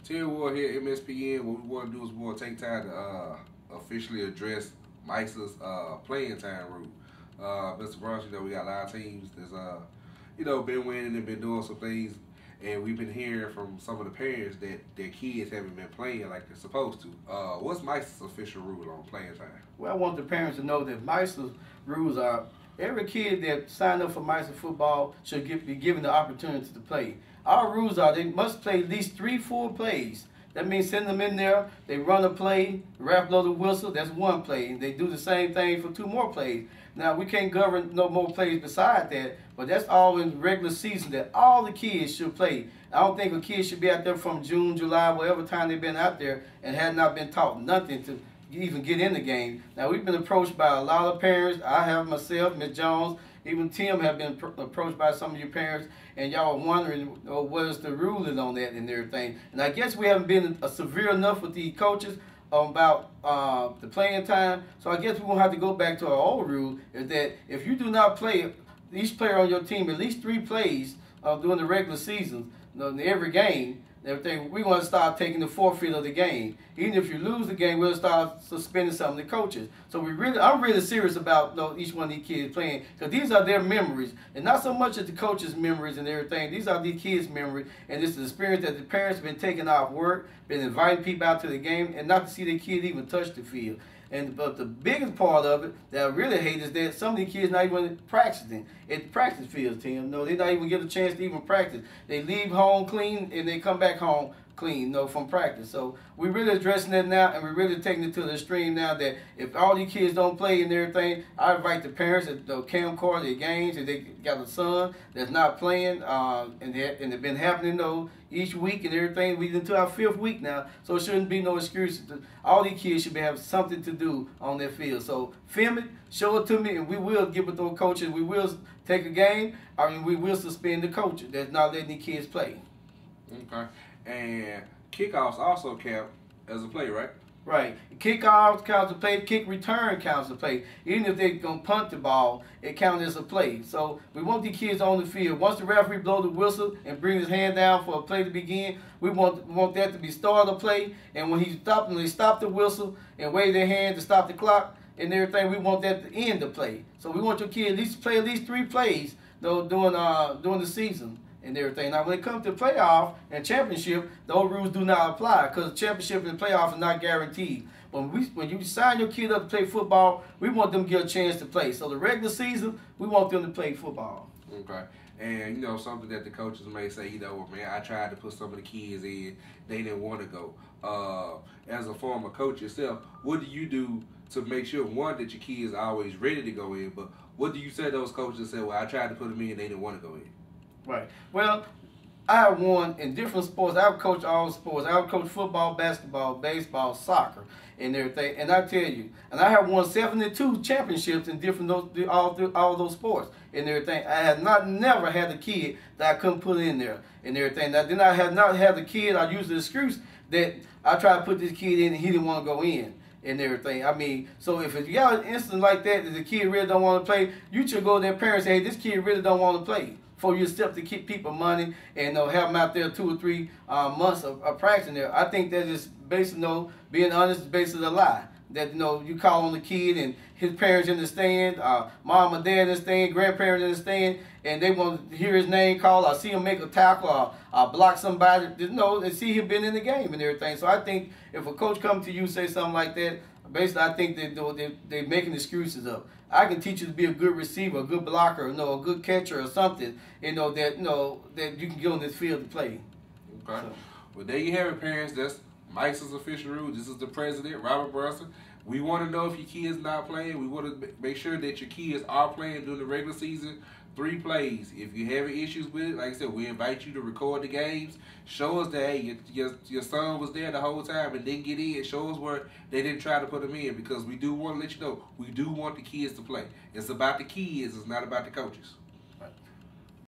Terry Ward here at MSPN. What we want to do is we want to take time to officially address MYSA's playing time rule. Mr. Bruns, we got a lot of teams that's been winning and been doing some things, and we've been hearing from some of the parents that their kids haven't been playing like they're supposed to. What's MYSA's official rule on playing time? Well, I want the parents to know that MYSA's rules are every kid that signed up for MYSA football should be given the opportunity to play. Our rules are they must play at least 3-4 plays. That means send them in there, they run a play, ref blow the whistle, that's one play. And they do the same thing for 2 more plays. Now, we can't govern no more plays beside that, but that's all in regular season that all the kids should play. I don't think a kid should be out there from June, July, whatever time they've been out there and had not been taught nothing to even get in the game. Now, we've been approached by a lot of parents. I have myself, Ms. Jones, even Tim have been approached by some of your parents, and y'all are wondering what is the ruling on that and everything. And I guess we haven't been severe enough with the coaches about the playing time, so I guess we're going to have to go back to our old rule, is that if you do not play each player on your team at least 3 plays during the regular season, in every game, everything, we're going to start taking the forfeit of the game. Even if you lose the game, we'll start suspending some of the coaches. So I'm really serious about each one of these kids playing, because these are their memories, and not so much as the coaches' memories and everything. These are these kids' memories, and it's the experience that the parents have been taking off work, been inviting people out to the game, and not to see their kids even touch the field. But the biggest part of it that I really hate is that some of these kids not even practicing at the practice fields, Tim. No, they not even get a chance to even practice. They leave home clean and they come back home clean, from practice. So we're really addressing that now, and we're really taking it to the extreme now that if all these kids don't play and everything, I invite the parents to camcorder their games. If they got a son that's not playing, and it's been happening each week and everything. We're into our 5th week now, so it shouldn't be no excuses. All these kids should have something to do on their field. So film it, show it to me, and we will give it to the coaches. We will take a game, we will suspend the coach that's not letting the kids play. Okay. And kickoffs also count as a play, right? Right. Kickoffs counts as a play. Kick return counts as a play. Even if they're going to punt the ball, it counts as a play. So we want the kids on the field. Once the referee blow the whistle and bring his hand down for a play to begin, we want that to be start of the play. And when they stop the whistle and wave their hand to stop the clock and everything, we want that to end the play. So we want your kid at least play at least 3 plays during the season and everything. Now, when it comes to playoff and championship, those rules do not apply, because championship and playoff are not guaranteed. When you sign your kid up to play football, we want them to get a chance to play. So the regular season, we want them to play football. Okay. And, something that the coaches may say, man, I tried to put some of the kids in, they didn't want to go. As a former coach yourself, what do you do to make sure, one, that your kids are always ready to go in, but what do you say to those coaches that say, well, I tried to put them in, they didn't want to go in? Right. Well, I have won in different sports. I've coached all sports. I've coached football, basketball, baseball, soccer, and everything. And I tell you, and I have won 72 championships in all those sports and everything. I have never had a kid that I couldn't put in there and everything. Now, then I have not had a kid. I use the excuse that I tried to put this kid in and he didn't want to go in and everything. I mean, so if you got an instance like that the kid really don't want to play, you should go to their parents and say, hey, this kid really don't want to play. For you step to keep people money and have them out there 2 or 3 months of practicing there. I think that is basically, being honest, is basically a lie. That you call on the kid and his parents in the stand, mom or dad in the stand, grandparents in the stand, and they want to hear his name called, or see him make a tackle, or block somebody. And see him been in the game and everything. So I think if a coach comes to you and say something like that, basically I think they're making excuses up. I can teach you to be a good receiver, a good blocker, a good catcher or something, that you can get on this field to play. Okay. So. Well, there you have it, parents. That's MYSA's official rule. This is the president, Robert Brunson. We want to know if your kids not playing. We want to make sure that your kids are playing during the regular season. 3 plays. If you're having issues with it, like I said, we invite you to record the games. Show us that, hey, your son was there the whole time and didn't get in. Show us where they didn't try to put him in, because we do want to let you know, we do want the kids to play. It's about the kids. It's not about the coaches.